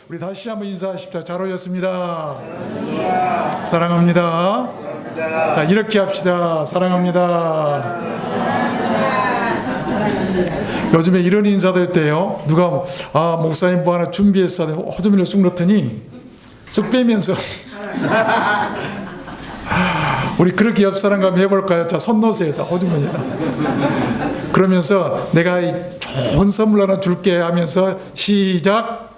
우리 다시 한번 인사하십시다. 잘 오셨습니다. 사랑합니다. 자, 이렇게 합시다. 사랑합니다. 요즘에 이런 인사될 때요, 누가 목사님 뭐 하나 준비했어 호주민을 쑥 넣더니 쑥 빼면서 우리 그렇게 옆 사람과 한번 해볼까요? 자, 손 놓으세요. 호주민이다. 그러면서 내가 좋은 선물 하나 줄게 하면서 시작.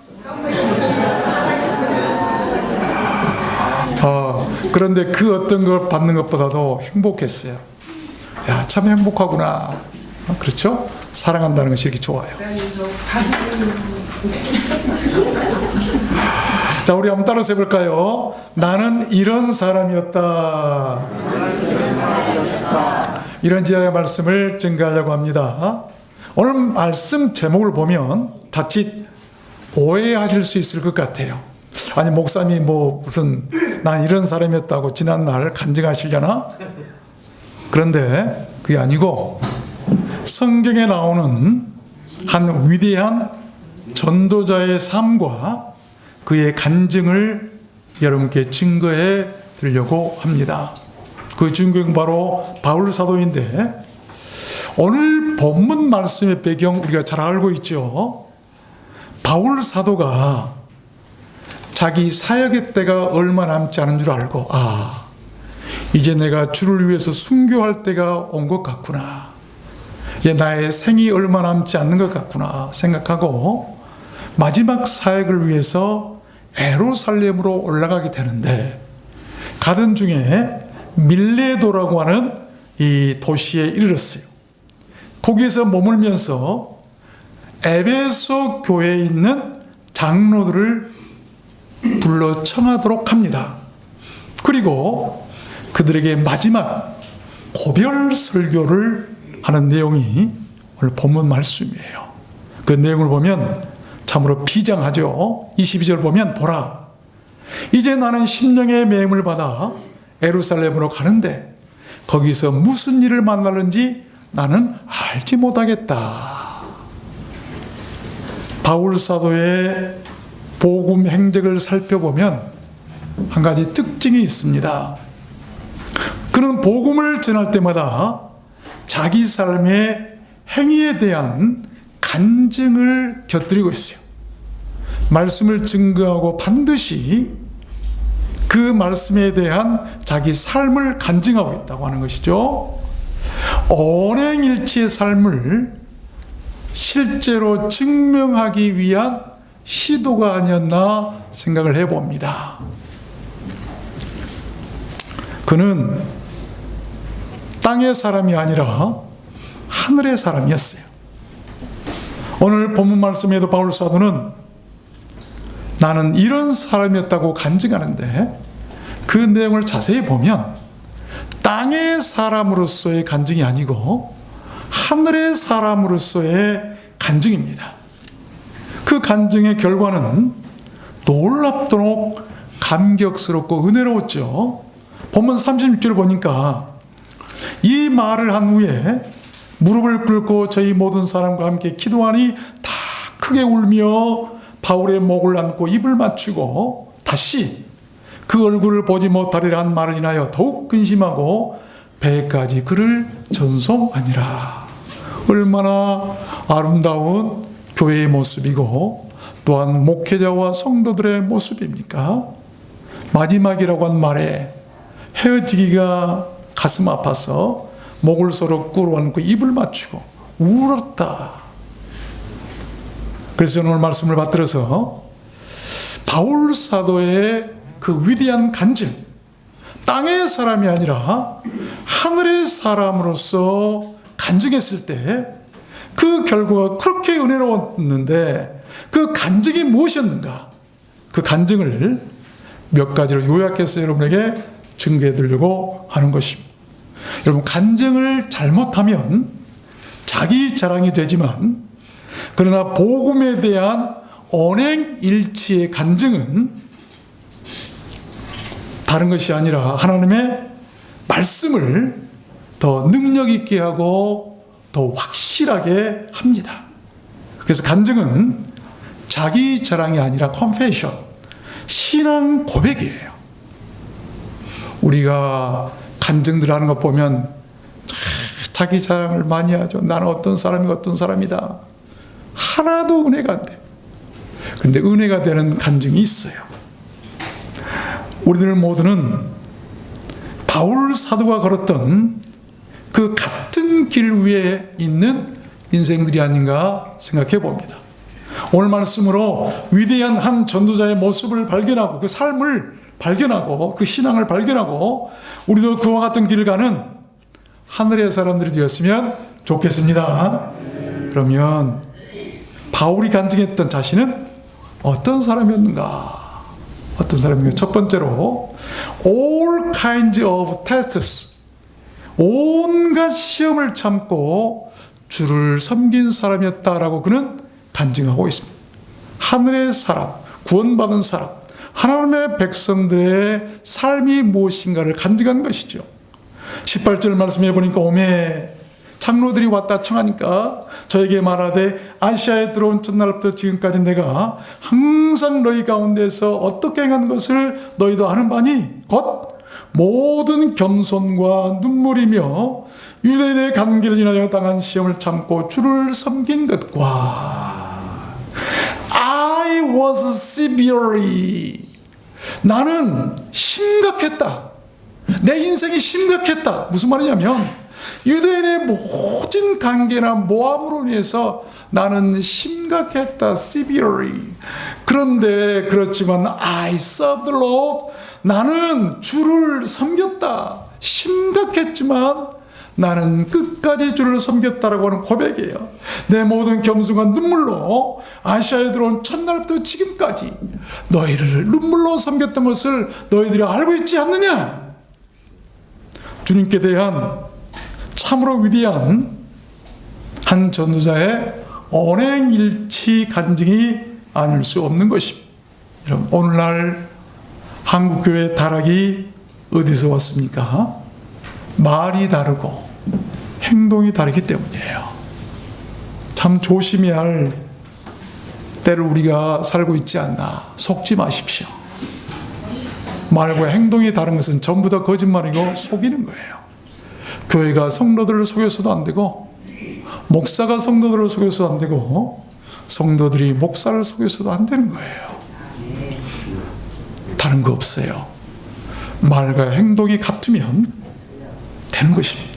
그런데 그 어떤 걸 받는 것보다도 행복했어요. 야, 참 행복하구나. 그렇죠? 사랑한다는 것이 이렇게 좋아요. 자, 우리 한번 따라서 해볼까요? 나는 이런 사람이었다. 이런 지하의 말씀을 증거하려고 합니다. 오늘 말씀 제목을 보면 자칫 오해하실 수 있을 것 같아요. 아니, 목사님이 무슨 난 이런 사람이었다고 지난날 간증하시려나? 그런데 그게 아니고 성경에 나오는 한 위대한 전도자의 삶과 그의 간증을 여러분께 증거해 드리려고 합니다. 그 주인공은 바로 바울 사도인데, 오늘 본문 말씀의 배경 우리가 잘 알고 있죠. 바울 사도가 자기 사역의 때가 얼마 남지 않은 줄 알고, 이제 내가 주를 위해서 순교할 때가 온 것 같구나, 이제 나의 생이 얼마 남지 않는 것 같구나 생각하고 마지막 사역을 위해서 예루살렘으로 올라가게 되는데, 가던 중에 밀레도라고 하는 이 도시에 이르렀어요. 거기에서 머물면서 에베소 교회에 있는 장로들을 불러 청하도록 합니다. 그리고 그들에게 마지막 고별 설교를 하는 내용이 오늘 본문 말씀이에요. 그 내용을 보면 참으로 비장하죠. 22절 보면, 보라, 이제 나는 심령의 매임을 받아 예루살렘으로 가는데 거기서 무슨 일을 만나는지 나는 알지 못하겠다. 바울 사도의 복음 행적을 살펴보면 한 가지 특징이 있습니다. 그는 복음을 전할 때마다 자기 삶의 행위에 대한 간증을 곁들이고 있어요. 말씀을 증거하고 반드시 그 말씀에 대한 자기 삶을 간증하고 있다고 하는 것이죠. 언행일치의 삶을 실제로 증명하기 위한 시도가 아니었나 생각을 해봅니다. 그는 땅의 사람이 아니라 하늘의 사람이었어요. 오늘 본문 말씀에도 바울 사도는 나는 이런 사람이었다고 간증하는데, 그 내용을 자세히 보면 땅의 사람으로서의 간증이 아니고 하늘의 사람으로서의 간증입니다. 그 간증의 결과는 놀랍도록 감격스럽고 은혜로웠죠. 본문 36절을 보니까 이 말을 한 후에 무릎을 꿇고 저희 모든 사람과 함께 기도하니 다 크게 울며 바울의 목을 안고 입을 맞추고 다시 그 얼굴을 보지 못하리라 한 말을 인하여 더욱 근심하고 배까지 그를 전송하니라. 얼마나 아름다운 교회의 모습이고 또한 목회자와 성도들의 모습입니까? 마지막이라고 한 말에 헤어지기가 가슴 아파서 목을 서로 꿇어안고 입을 맞추고 울었다. 그래서 저는 오늘 말씀을 받들어서 바울 사도의 그 위대한 간증, 땅의 사람이 아니라 하늘의 사람으로서 간증했을 때 그 결과가 그렇게 은혜로웠는데 그 간증이 무엇이었는가? 그 간증을 몇 가지로 요약해서 여러분에게 증거해 드리려고 하는 것입니다. 여러분, 간증을 잘못하면 자기 자랑이 되지만, 그러나 복음에 대한 언행일치의 간증은 다른 것이 아니라 하나님의 말씀을 더 능력 있게 하고 더 확실하게 합니다. 그래서 간증은 자기 자랑이 아니라 confession, 신앙 고백이에요. 우리가 간증들 하는 것 보면 자기 자랑을 많이 하죠. 나는 어떤 사람이 어떤 사람이다. 하나도 은혜가 안 돼. 그런데 은혜가 되는 간증이 있어요. 우리들 모두는 바울 사도가 걸었던 그 같은 길 위에 있는 인생들이 아닌가 생각해 봅니다. 오늘 말씀으로 위대한 한 전도자의 모습을 발견하고 그 삶을 발견하고 그 신앙을 발견하고 우리도 그와 같은 길을 가는 하늘의 사람들이 되었으면 좋겠습니다. 그러면 바울이 간증했던 자신은 어떤 사람이었는가? 어떤 사람인가? 첫 번째로 all kinds of tests, 온갖 시험을 참고 주를 섬긴 사람이었다라고 그는 간증하고 있습니다. 하늘의 사람, 구원받은 사람, 하나님의 백성들의 삶이 무엇인가를 간증한 것이죠. 18절 말씀해 보니까 오매 장로들이 왔다 청하니까 저에게 말하되 아시아에 들어온 첫날부터 지금까지 내가 항상 너희 가운데서 어떻게 행한 것을 너희도 아는 바니 곧 모든 겸손과 눈물이며 유대인의 관계를 인하여 당한 시험을 참고 주를 섬긴 것과 I was severely, 나는 심각했다. 내 인생이 심각했다. 무슨 말이냐면 유대인의 모진 관계나 모함으로 인해서 나는 심각했다. severely. 그런데 그렇지만 I served the Lord, 나는 주를 섬겼다. 심각했지만 나는 끝까지 주를 섬겼다라고 하는 고백이에요. 내 모든 겸손한 눈물로 아시아에 들어온 첫날부터 지금까지 너희를 눈물로 섬겼던 것을 너희들이 알고 있지 않느냐? 주님께 대한 참으로 위대한 한 전도자의 언행일치 간증이 아닐 수 없는 것입니다. 여러분, 오늘날 한국교회 타락이 어디서 왔습니까? 말이 다르고 행동이 다르기 때문이에요. 참 조심해야 할 때를 우리가 살고 있지 않나. 속지 마십시오. 말과 행동이 다른 것은 전부 다 거짓말이고 속이는 거예요. 교회가 성도들을 속여서도 안 되고 목사가 성도들을 속여서도 안 되고 성도들이 목사를 속여서도 안 되는 거예요. 다른 거 없어요. 말과 행동이 같으면 되는 것입니다.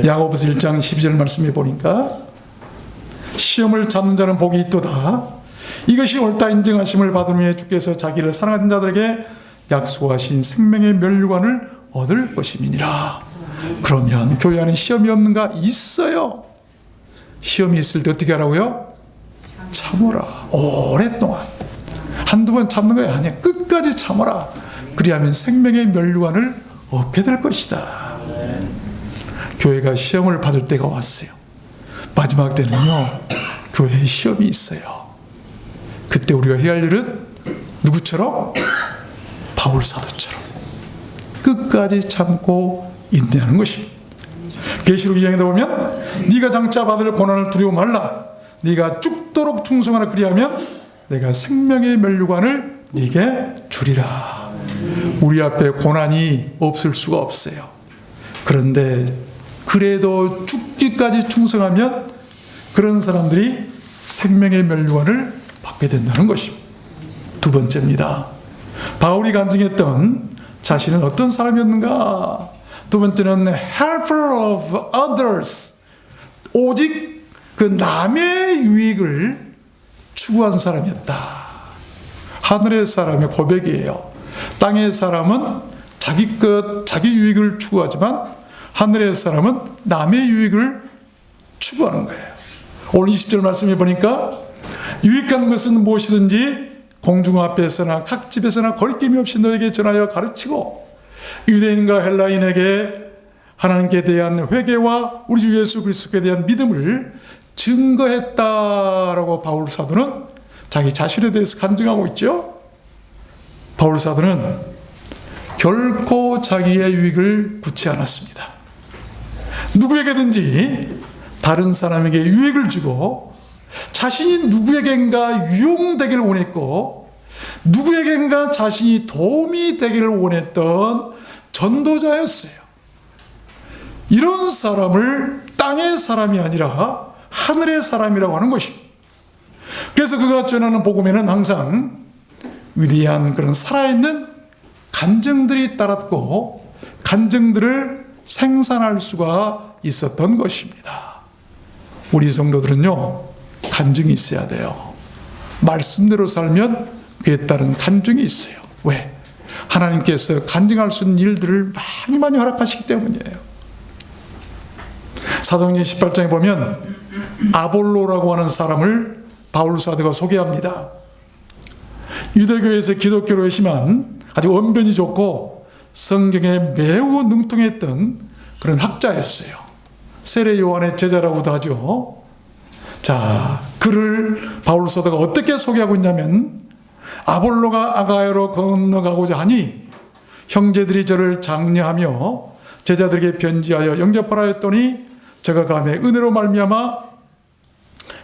야고보서 1장 12절 말씀해 보니까 시험을 잡는 자는 복이 있도다. 이것이 옳다 인정하심을 받은 후에 주께서 자기를 사랑하는 자들에게 약속하신 생명의 면류관을 얻을 것임이니라. 그러면 교회 안에 시험이 없는가? 있어요. 시험이 있을 때 어떻게 하라고요? 참어라. 오랫동안. 한두 번 참는 거야 아니야. 끝까지 참아라. 그리하면 생명의 면류관을 얻게 될 것이다. 교회가 시험을 받을 때가 왔어요. 마지막 때는요, 교회에 시험이 있어요. 그때 우리가 해야 할 일은 누구처럼? 바울 사도처럼 끝까지 참고 인내하는 것입니다. 계시록 2장에 보면 네가 장차 받을 고난을 두려워 말라. 네가 죽도록 충성하라. 그리하면 내가 생명의 면류관을 네게 주리라. 우리 앞에 고난이 없을 수가 없어요. 그런데 그래도 죽기까지 충성하면 그런 사람들이 생명의 면류관을 받게 된다는 것입니다. 두 번째입니다. 바울이 간증했던 자신은 어떤 사람이었는가? 두 번째는 helper of others, 오직 그 남의 유익을 추구한 사람이었다. 하늘의 사람의 고백이에요. 땅의 사람은 자기 것, 자기 유익을 추구하지만 하늘의 사람은 남의 유익을 추구하는 거예요. 오늘 20절 말씀해 보니까 유익한 것은 무엇이든지 공중 앞에서나 각 집에서나 거리낌이 없이 너에게 전하여 가르치고 유대인과 헬라인에게 하나님께 대한 회개와 우리 주 예수 그리스도에 대한 믿음을 증거했다라고 바울 사도는 자기 자신에 대해서 간증하고 있죠. 바울 사도는 결코 자기의 유익을 구치 않았습니다. 누구에게든지 다른 사람에게 유익을 주고 자신이 누구에겐가 유용되기를 원했고 누구에겐가 자신이 도움이 되기를 원했던 전도자였어요. 이런 사람을 땅의 사람이 아니라 하늘의 사람이라고 하는 것입니다. 그래서 그가 전하는 복음에는 항상 위대한 그런 살아있는 간증들이 따랐고 간증들을 생산할 수가 있었던 것입니다. 우리 성도들은요, 간증이 있어야 돼요. 말씀대로 살면 그에 따른 간증이 있어요. 왜? 하나님께서 간증할 수 있는 일들을 많이 허락하시기 때문이에요. 사도행전 18장에 보면 아볼로라고 하는 사람을 바울 사도가 소개합니다. 유대교에서 기독교로 회심한 아주 언변이 좋고 성경에 매우 능통했던 그런 학자였어요. 세례 요한의 제자라고도 하죠. 자, 그를 바울 사도가 어떻게 소개하고 있냐면 아볼로가 아가야로 건너가고자 하니 형제들이 저를 장려하며 제자들에게 편지하여 영접하라 했더니 저가 감에 은혜로 말미암아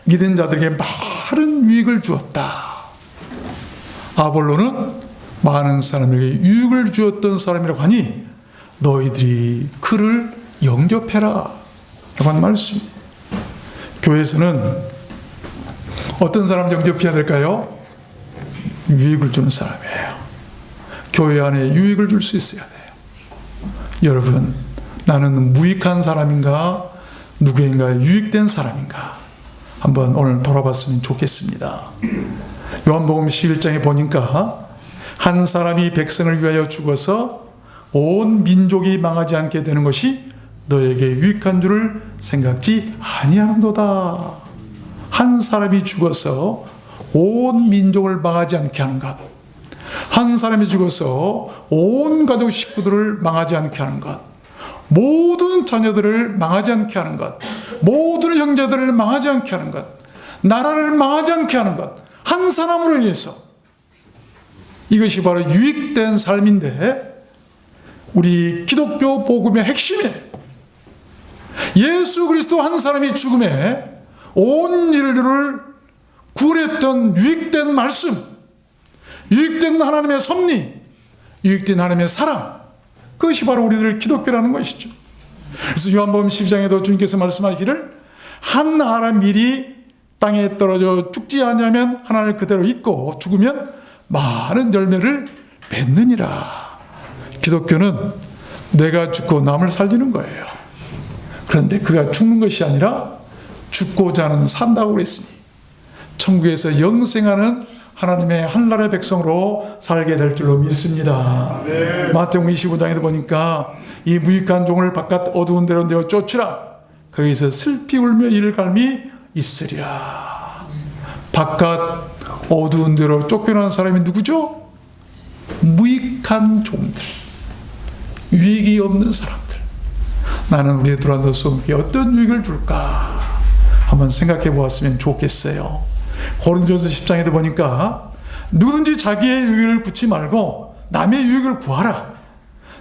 믿은 자들에게 많은 유익을 주었다. 아볼로는 많은 사람에게 유익을 주었던 사람이라고 하니 너희들이 그를 영접해라 라고 하는 말씀입니다. 교회에서는 어떤 사람 영접해야 될까요? 유익을 주는 사람이에요. 교회 안에 유익을 줄 수 있어야 돼요. 여러분, 나는 무익한 사람인가 누구인가 유익된 사람인가 한번 오늘 돌아봤으면 좋겠습니다. 요한복음 11장에 보니까 한 사람이 백성을 위하여 죽어서 온 민족이 망하지 않게 되는 것이 너에게 유익한 줄을 생각지 아니하는도다. 한 사람이 죽어서 온 민족을 망하지 않게 하는 것, 한 사람이 죽어서 온 가족 식구들을 망하지 않게 하는 것, 모든 자녀들을 망하지 않게 하는 것, 모든 형제들을 망하지 않게 하는 것, 나라를 망하지 않게 하는 것, 한 사람으로 인해서 이것이 바로 유익된 삶인데 우리 기독교 복음의 핵심이에요. 예수 그리스도 한 사람이 죽음에 온 인류를 구원했던 유익된 말씀, 유익된 하나님의 섭리, 유익된 하나님의 사랑, 그것이 바로 우리들 기독교라는 것이죠. 그래서 요한복음 12장에도 주님께서 말씀하시기를 한 알아 밀이 땅에 떨어져 죽지 않으면 하나를 그대로 잊고 죽으면 많은 열매를 맺느니라. 기독교는 내가 죽고 남을 살리는 거예요. 그런데 그가 죽는 것이 아니라 죽고자 하는 산다고 그랬으니 천국에서 영생하는 하나님의 한나라의 백성으로 살게 될 줄로 믿습니다. 마태복음 25장에도 보니까 이 무익한 종을 바깥 어두운 데로 내어 쫓으라. 거기서 슬피 울며 이를 갈미 있으리라. 바깥 어두운 데로 쫓겨난 사람이 누구죠? 무익한 종들, 유익이 없는 사람들. 나는 우리의 들어왔던 속에 어떤 유익을 줄까 한번 생각해 보았으면 좋겠어요. 고린도전서 10장에도 보니까 누구든지 자기의 유익을 구치 말고 남의 유익을 구하라.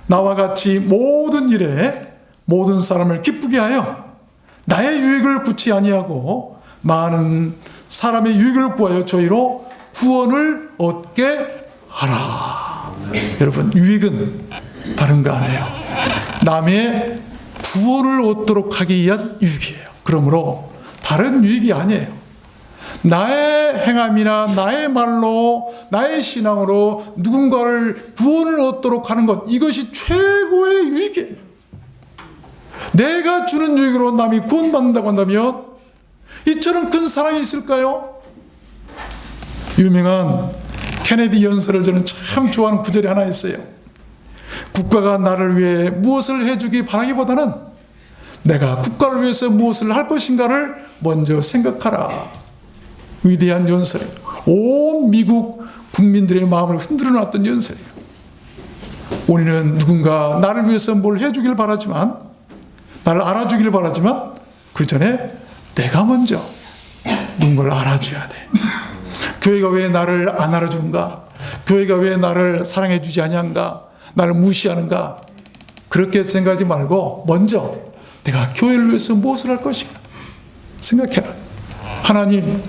나와 같이 모든 일에 모든 사람을 기쁘게 하여 나의 유익을 구치 아니하고 많은 사람의 유익을 구하여 저희로 구원을 얻게 하라. 여러분, 유익은 다른 거 아니에요. 남의 구원을 얻도록 하기 위한 유익이에요. 그러므로 다른 유익이 아니에요. 나의 행함이나 나의 말로 나의 신앙으로 누군가를 구원을 얻도록 하는 것, 이것이 최고의 유익이에요. 내가 주는 유익으로 남이 구원받는다고 한다면 이처럼 큰 사랑이 있을까요? 유명한 케네디 연설을 저는 참 좋아하는 구절이 하나 있어요. 국가가 나를 위해 무엇을 해주기 바라기보다는 내가 국가를 위해서 무엇을 할 것인가를 먼저 생각하라. 위대한 연설이에요. 온 미국 국민들의 마음을 흔들어 놨던 연설이에요. 우리는 누군가 나를 위해서 뭘 해주길 바라지만, 나를 알아주길 바라지만 그 전에 내가 먼저 누군가를 알아줘야 돼. 교회가 왜 나를 안 알아주는가? 교회가 왜 나를 사랑해 주지 않냐는가? 나를 무시하는가? 그렇게 생각하지 말고 먼저 내가 교회를 위해서 무엇을 할 것인가 생각해라. 하나님,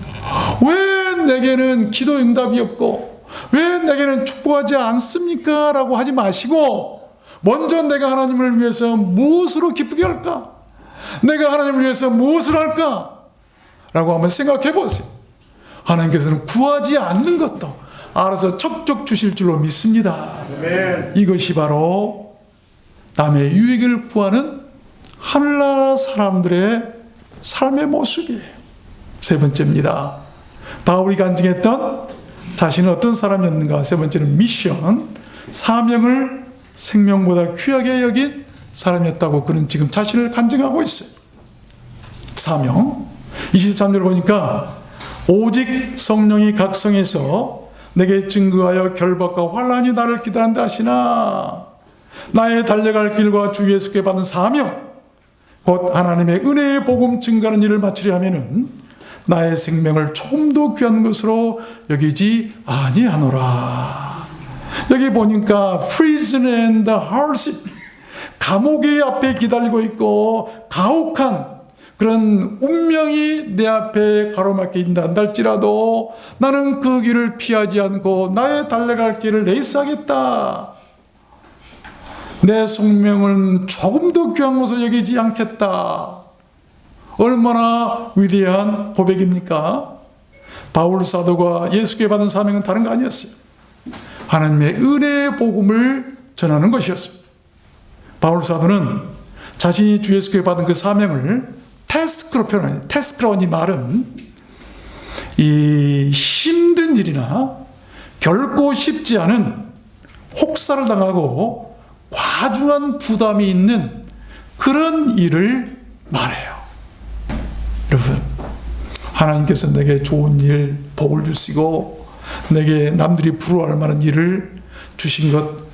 왜 내게는 기도 응답이 없고 왜 내게는 축복하지 않습니까? 라고 하지 마시고 먼저 내가 하나님을 위해서 무엇으로 기쁘게 할까? 내가 하나님을 위해서 무엇을 할까? 라고 한번 생각해 보세요. 하나님께서는 구하지 않는 것도 알아서 척척 주실 줄로 믿습니다. 이것이 바로 남의 유익을 구하는 하늘나라 사람들의 삶의 모습이에요. 세 번째입니다. 바울이 간증했던 자신은 어떤 사람이었는가? 세 번째는 미션, 사명을 생명보다 귀하게 여긴 사람이었다고 그는 지금 자신을 간증하고 있어요. 사명 23절 보니까 오직 성령이 각성해서 내게 증거하여 결박과 환난이 나를 기다린다 하시나 나의 달려갈 길과 주 예수께 받은 사명 곧 하나님의 은혜의 복음 증거하는 일을 마치려 하면은 나의 생명을 조금 더 귀한 것으로 여기지 아니하노라. 여기 보니까 prison and hardship, 감옥이 앞에 기다리고 있고 가혹한 그런 운명이 내 앞에 가로막혀 있다 할지라도 나는 그 길을 피하지 않고 나의 달려갈 길을 레이스하겠다. 내 생명은 조금 더 귀한 것으로 여기지 않겠다. 얼마나 위대한 고백입니까? 바울 사도가 예수께 받은 사명은 다른 거 아니었어요. 하나님의 은혜의 복음을 전하는 것이었습니다. 바울 사도는 자신이 주 예수께 받은 그 사명을 태스크로 표현해요. 태스크라는 이 말은 이 힘든 일이나 결코 쉽지 않은 혹사를 당하고 과중한 부담이 있는 그런 일을 말해요. 여러분, 하나님께서 내게 좋은 일, 복을 주시고 내게 남들이 부러워할 만한 일을 주신 것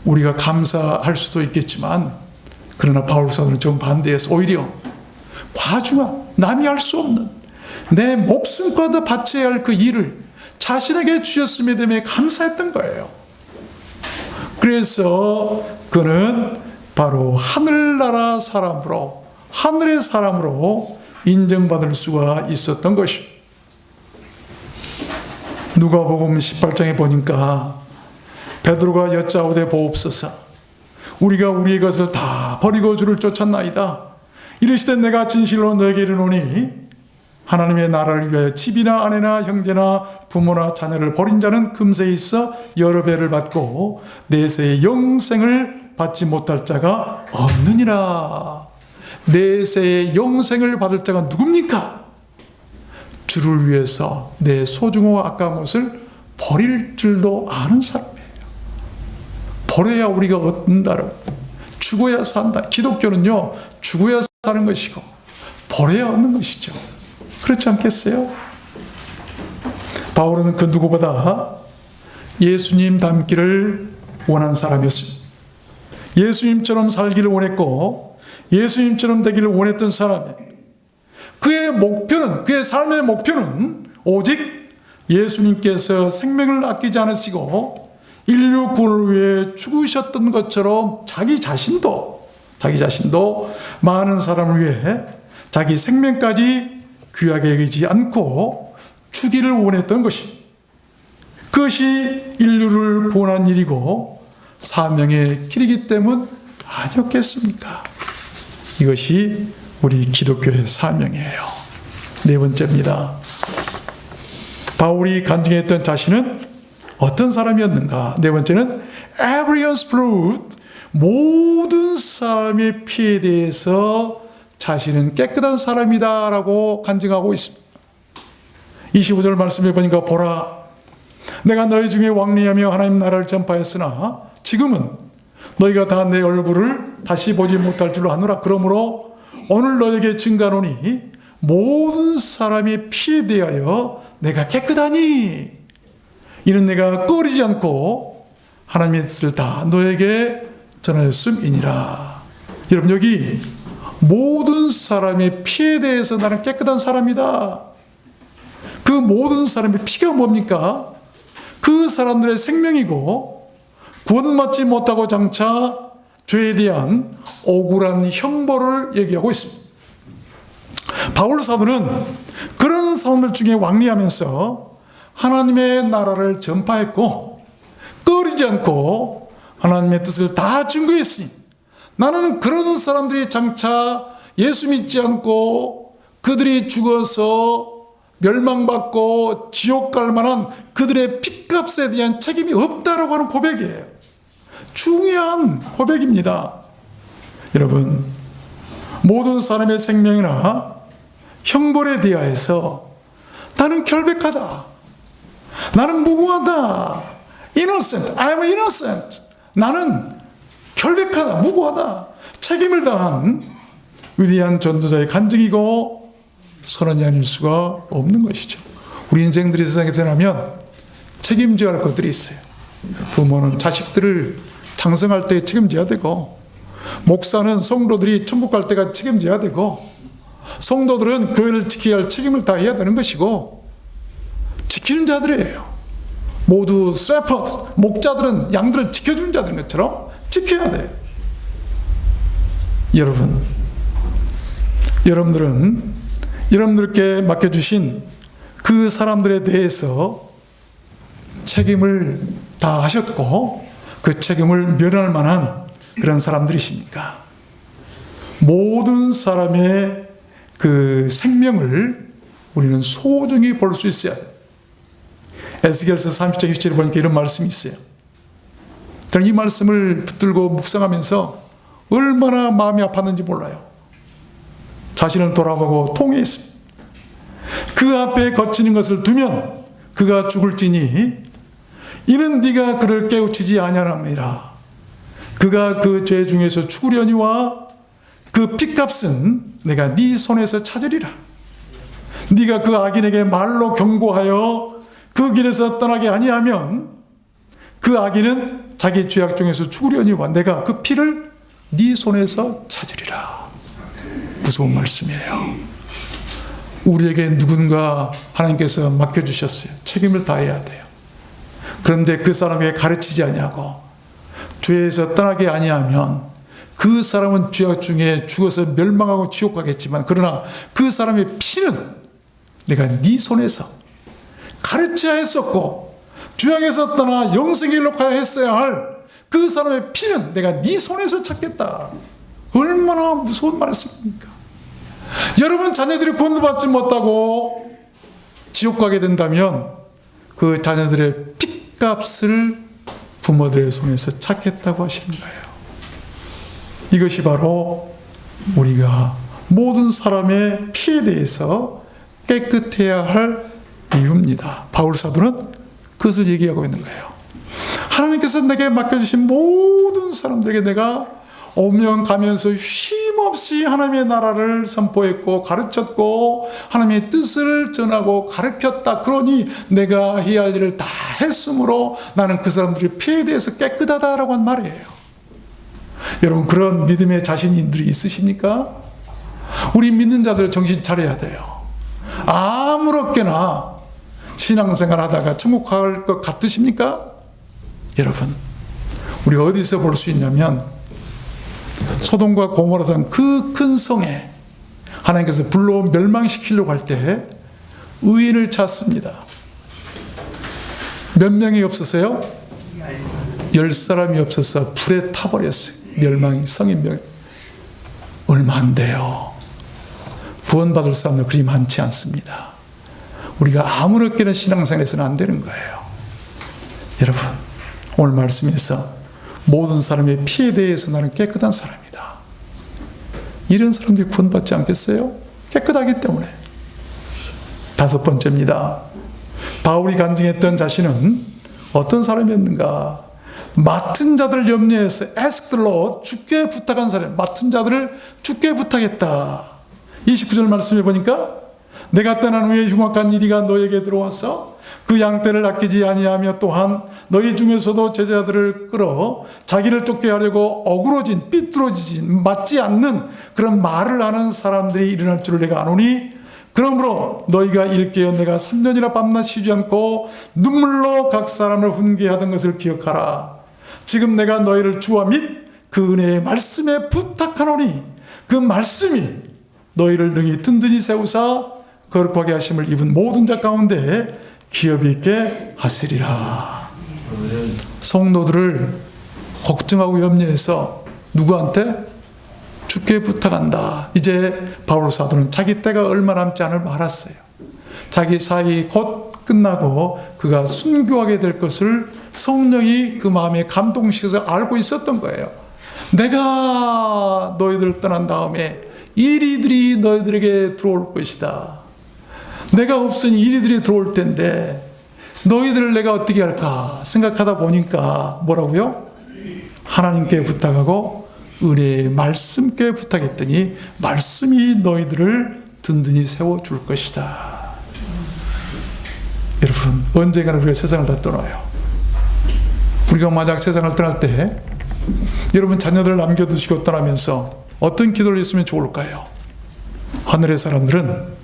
우리가 감사할 수도 있겠지만 그러나 바울 사도는 정반대해서 오히려 과중한, 남이 할 수 없는 내 목숨과도 바쳐야 할 그 일을 자신에게 주셨음에 대해 감사했던 거예요. 그래서 그는 바로 하늘나라 사람으로, 하늘의 사람으로 인정받을 수가 있었던 것입니다. 누가복음 18장에 보니까 베드로가 여짜오되 보옵소서, 우리가 우리의 것을 다 버리고 주를 쫓았나이다. 이르시되 내가 진실로 너에게 이르노니 하나님의 나라를 위하여 집이나 아내나 형제나 부모나 자녀를 버린 자는 금세에 있어 여러 배를 받고 내세의 영생을 받지 못할 자가 없느니라. 내세의 영생을 받을 자가 누굽니까? 주를 위해서 내 소중하고 아까운 것을 버릴 줄도 아는 사람이에요. 버려야 우리가 얻는다고. 죽어야 산다. 기독교는요, 죽어야 사는 것이고 버려야 얻는 것이죠. 그렇지 않겠어요? 바울은 그 누구보다 예수님 닮기를 원한 사람이었습니다. 예수님처럼 살기를 원했고 예수님처럼 되기를 원했던 사람이에요. 그의 목표는, 그의 삶의 목표는 오직 예수님께서 생명을 아끼지 않으시고 인류 구원을 위해 죽으셨던 것처럼 자기 자신도 많은 사람을 위해 자기 생명까지 귀하게 여기지 않고 주기를 원했던 것입니다. 그것이 인류를 구원한 일이고 사명의 길이기 때문 아니었겠습니까? 이것이 우리 기독교의 사명이에요. 네 번째입니다. 바울이 간증했던 자신은 어떤 사람이었는가? 네 번째는 everyone's blood, 모든 사람의 피에 대해서 자신은 깨끗한 사람이다 라고 간증하고 있습니다. 25절 말씀해 보니까 보라, 내가 너희 중에 왕래하며 하나님 나라를 전파했으나 지금은 너희가 다 내 얼굴을 다시 보지 못할 줄로 아노라. 그러므로 오늘 너에게 증가하노니 모든 사람의 피에 대하여 내가 깨끗하니 이는 내가 꺼리지 않고 하나님의 뜻을 다 너에게 전하였음이니라. 여러분, 여기 모든 사람의 피에 대해서 나는 깨끗한 사람이다. 그 모든 사람의 피가 뭡니까? 그 사람들의 생명이고 구원받지 못하고 장차 죄에 대한 억울한 형벌을 얘기하고 있습니다. 바울 사도는 그런 사람들 중에 왕래하면서 하나님의 나라를 전파했고 꺼리지 않고 하나님의 뜻을 다 증거했으니 나는 그런 사람들이 장차 예수 믿지 않고 그들이 죽어서 멸망받고 지옥 갈 만한 그들의 핏값에 대한 책임이 없다라고 하는 고백이에요. 중요한 고백입니다. 여러분, 모든 사람의 생명이나 형벌에 대하여서 나는 결백하다, 나는 무고하다, innocent, I am innocent, 나는 결백하다, 무고하다, 책임을 다한 위대한 전도자의 간증이고 선언이 아닐 수가 없는 것이죠. 우리 인생들이 세상에 태어나면 책임져야 할 것들이 있어요. 부모는 자식들을 장성할 때 책임져야 되고, 목사는 성도들이 천국 갈 때가 책임져야 되고, 성도들은 교회를 지켜야 할 책임을 다해야 되는 것이고, 지키는 자들이에요. 모두 셰퍼드, 목자들은 양들을 지켜주는 자들인 것처럼 지켜야 돼요. 여러분들께 맡겨주신 그 사람들에 대해서 책임을 다 하셨고 그 책임을 면할 만한 그런 사람들이십니까? 모든 사람의 그 생명을 우리는 소중히 볼 수 있어야 돼요. 에스겔서 30장 27절에 보니까 이런 말씀이 있어요. 이 말씀을 붙들고 묵상하면서 얼마나 마음이 아팠는지 몰라요. 자신을 돌아보고 통회했습니다. 그 앞에 거치는 것을 두면 그가 죽을지니 이는 네가 그를 깨우치지 아니하나이다. 그가 그 죄 중에서 죽으려니와 그 핏값은 내가 네 손에서 찾으리라. 네가 그 악인에게 말로 경고하여 그 길에서 떠나게 아니하면 그 악인은 자기 죄악 중에서 죽으려니와 내가 그 피를 네 손에서 찾으리라. 무서운 말씀이에요. 우리에게 누군가 하나님께서 맡겨주셨어요. 책임을 다해야 돼요. 그런데 그 사람에게 가르치지 아니하고 죄에서 떠나게 아니하면 그 사람은 죄악 중에 죽어서 멸망하고 지옥 가겠지만, 그러나 그 사람의 피는 내가 네 손에서 가르쳐야 했었고 죄악에서 떠나 영생에 이룩하여 했어야 할 그 사람의 피는 내가 네 손에서 찾겠다. 얼마나 무서운 말씀입니까? 여러분 자녀들이 구원받지 못하고 지옥 가게 된다면 그 자녀들의 핏값을 부모들의 손에서 찾겠다고 하시는 거예요. 이것이 바로 우리가 모든 사람의 피에 대해서 깨끗해야 할 이유입니다. 바울 사도는 그것을 얘기하고 있는 거예요. 하나님께서 내게 맡겨주신 모든 사람들에게 내가 오면 가면서 쉼없이 하나님의 나라를 선포했고 가르쳤고 하나님의 뜻을 전하고 가르쳤다. 그러니 내가 해야 할 일을 다 했으므로 나는 그 사람들의 피에 대해서 깨끗하다라고 한 말이에요. 여러분, 그런 믿음의 자신들이 있으십니까? 우리 믿는 자들 정신 차려야 돼요. 아무렇게나 신앙생활 하다가 천국 갈 것 같으십니까? 여러분, 우리가 어디서 볼 수 있냐면 소돔과 고모라던 그 큰 성에 하나님께서 불로 멸망시키려고 할 때 의인을 찾습니다. 몇 명이 없었어요? 10사람이 없어서 불에 타버렸어요. 성이 얼마 안 돼요. 구원받을 사람들 그리 많지 않습니다. 우리가 아무렇게나 신앙생활에서는 안 되는 거예요. 여러분, 오늘 말씀에서 모든 사람의 피에 대해서 나는 깨끗한 사람이다. 이런 사람들이 구원받지 않겠어요? 깨끗하기 때문에. 5번째입니다. 바울이 간증했던 자신은 어떤 사람이었는가? 맡은 자들을 염려해서 ask the Lord, 주께 부탁한 사람, 맡은 자들을 주께 부탁했다. 29절 말씀해 보니까 내가 떠난 후에 흉악한 이리가 너에게 들어와서 그 양떼를 아끼지 아니하며 또한 너희 중에서도 제자들을 끌어 자기를 쫓게 하려고 어그러진 삐뚤어지진 맞지 않는 그런 말을 하는 사람들이 일어날 줄을 내가 아노니 그러므로 너희가 일깨어 내가 3년이나 밤낮 쉬지 않고 눈물로 각 사람을 훈계하던 것을 기억하라. 지금 내가 너희를 주와 및 그 은혜의 말씀에 부탁하노니 그 말씀이 너희를 능히 든든히 세우사 거룩하게 하심을 입은 모든 자 가운데 기업이 있게 하시리라. 성도들을 걱정하고 염려해서 누구한테? 주께 부탁한다. 이제 바울 사도는 자기 때가 얼마 남지 않을 알았어요. 자기 사역이 곧 끝나고 그가 순교하게 될 것을 성령이 그 마음에 감동시켜서 알고 있었던 거예요. 내가 너희들 떠난 다음에 이리들이 너희들에게 들어올 것이다. 내가 없으니 이리들이 들어올 텐데 너희들을 내가 어떻게 할까 생각하다 보니까 뭐라고요? 하나님께 부탁하고 은혜의 말씀께 부탁했더니 말씀이 너희들을 든든히 세워줄 것이다. 여러분, 언젠가는 우리가 세상을 다 떠나요. 우리가 만약 세상을 떠날 때 여러분 자녀들을 남겨두시고 떠나면서 어떤 기도를 했으면 좋을까요? 하늘의 사람들은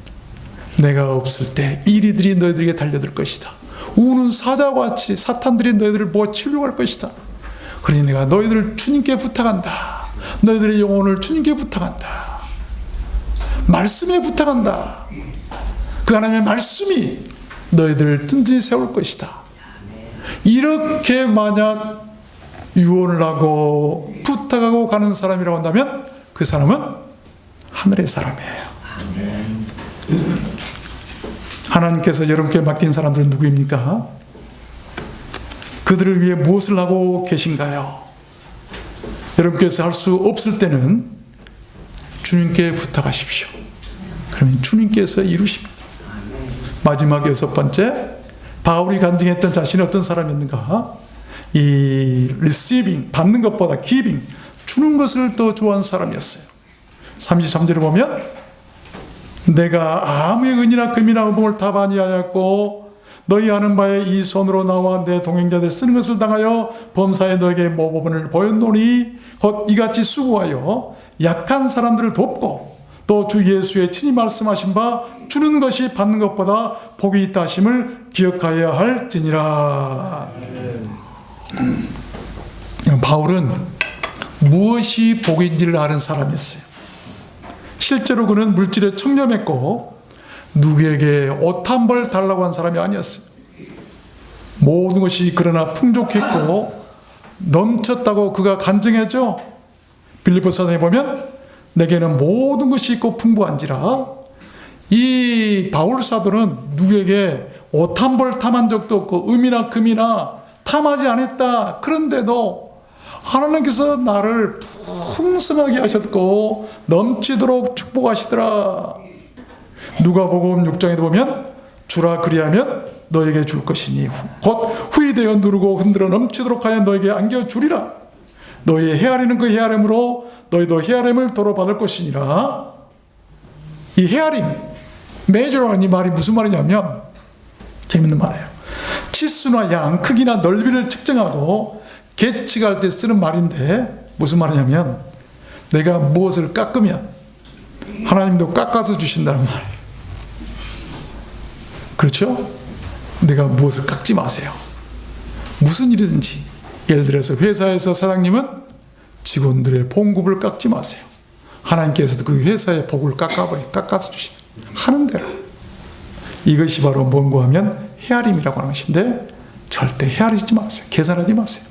내가 없을 때 이리들이 너희들에게 달려들 것이다. 우는 사자와 같이 사탄들이 너희들을 모아 치려고 할 것이다. 그러니 내가 너희들을 주님께 부탁한다. 너희들의 영혼을 주님께 부탁한다. 말씀에 부탁한다. 그 하나님의 말씀이 너희들을 든든히 세울 것이다. 이렇게 만약 유언을 하고 부탁하고 가는 사람이라고 한다면 그 사람은 하늘의 사람이에요. 하나님께서 여러분께 맡긴 사람들은 누구입니까? 그들을 위해 무엇을 하고 계신가요? 여러분께서 할 수 없을 때는 주님께 부탁하십시오. 그러면 주님께서 이루십니다. 마지막 6번째, 바울이 간증했던 자신이 어떤 사람이었는가? 이 receiving, 받는 것보다 giving, 주는 것을 더 좋아하는 사람이었어요. 33절에 보면 내가 아무의 은이나 금이나 음봉을 다 아니하였고 너희 하는 바에 이 손으로 나와 내 동행자들 쓰는 것을 당하여 범사에 너에게 모범을 보였노니 곧 이같이 수고하여 약한 사람들을 돕고 또 주 예수의 친히 말씀하신 바 주는 것이 받는 것보다 복이 있다 하심을 기억하여야 할지니라. 바울은 무엇이 복인지를 아는 사람이었어요. 실제로 그는 물질에 청렴했고 누구에게 옷 한 벌 달라고 한 사람이 아니었어요. 모든 것이 그러나 풍족했고 넘쳤다고 그가 간증했죠. 빌립보서에 보면 내게는 모든 것이 있고 풍부한지라. 이 바울 사도는 누구에게 옷 한 벌 탐한 적도 없고 음이나 금이나 탐하지 않았다. 그런데도 하나님께서 나를 풍성하게 하셨고 넘치도록 축복하시더라. 누가복음 6장에도 보면 주라 그리하면 너에게 줄 것이니 곧 후이되어 누르고 흔들어 넘치도록 하여 너에게 안겨주리라. 너희의 헤아리는 그 헤아림으로 너희도 헤아림을 도로 받을 것이니라. 이 헤아림, 메저라는 이 말이 무슨 말이냐면 재밌는 말이에요. 치수나 양, 크기나 넓이를 측정하고 계측할 때 쓰는 말인데 무슨 말이냐면 내가 무엇을 깎으면 하나님도 깎아서 주신다는 말이에요. 그렇죠? 내가 무엇을 깎지 마세요. 무슨 일이든지 예를 들어서 회사에서 사장님은 직원들의 봉급을 깎지 마세요. 하나님께서도 그 회사의 복을 깎아서 주시는 하는 대로. 이것이 바로 뭔고 하면 헤아림이라고 하는 것인데 절대 헤아리지 마세요. 계산하지 마세요.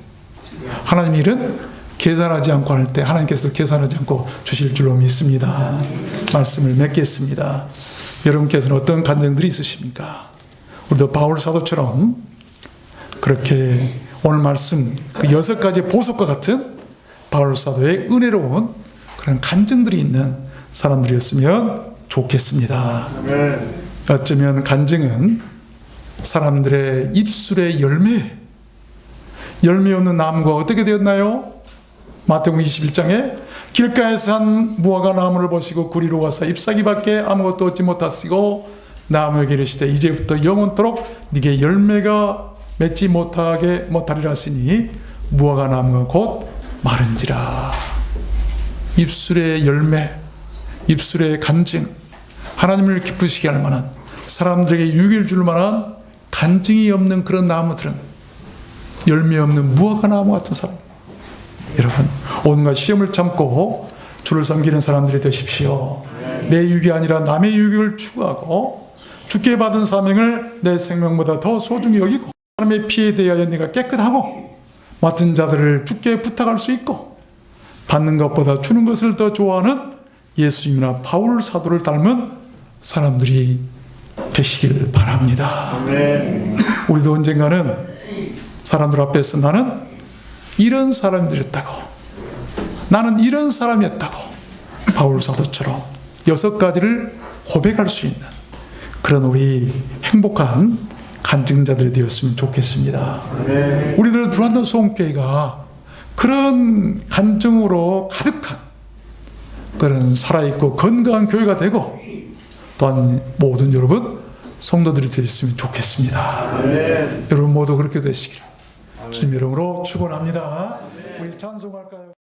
하나님 일은 계산하지 않고 할 때 하나님께서도 계산하지 않고 주실 줄로 믿습니다. 말씀을 맺겠습니다. 여러분께서는 어떤 간증들이 있으십니까? 우리도 바울 사도처럼 그렇게 오늘 말씀 그 6가지 보석과 같은 바울 사도의 은혜로운 그런 간증들이 있는 사람들이었으면 좋겠습니다. 어쩌면 간증은 사람들의 입술의 열매 없는 나무가 어떻게 되었나요? 마태복음 21장에 길가에서 한 무화과 나무를 보시고 구리로 와서 잎사귀밖에 아무것도 얻지 못하시고 나무에게 이르시되 이제부터 영원토록 네게 열매가 맺지 못하리라 하시니 무화과 나무가 곧 마른지라. 입술의 열매, 입술의 간증, 하나님을 기쁘시게 할 만한, 사람들에게 유익을 줄 만한 간증이 없는 그런 나무들은 열매 없는 무화과 나무 같은 사람. 여러분, 온갖 시험을 참고 주를 섬기는 사람들이 되십시오. 내 유익이 아니라 남의 유익을 추구하고 주께 받은 사명을 내 생명보다 더 소중히 여기고 사람의 피에 대하여 내가 깨끗하고 맡은 자들을 주께 부탁할 수 있고 받는 것보다 주는 것을 더 좋아하는 예수님이나 바울 사도를 닮은 사람들이 되시길 바랍니다. 우리도 언젠가는 사람들 앞에서 나는 이런 사람들이었다고, 나는 이런 사람이었다고 바울 사도처럼 6가지를 고백할 수 있는 그런 우리 행복한 간증자들이 되었으면 좋겠습니다. 우리들 들어왔던 소원교회가 그런 간증으로 가득한 그런 살아있고 건강한 교회가 되고 또한 모든 여러분 성도들이 되었으면 좋겠습니다. 여러분 모두 그렇게 되시기를 주님 이름으로 축원합니다. 우리 찬송할까요?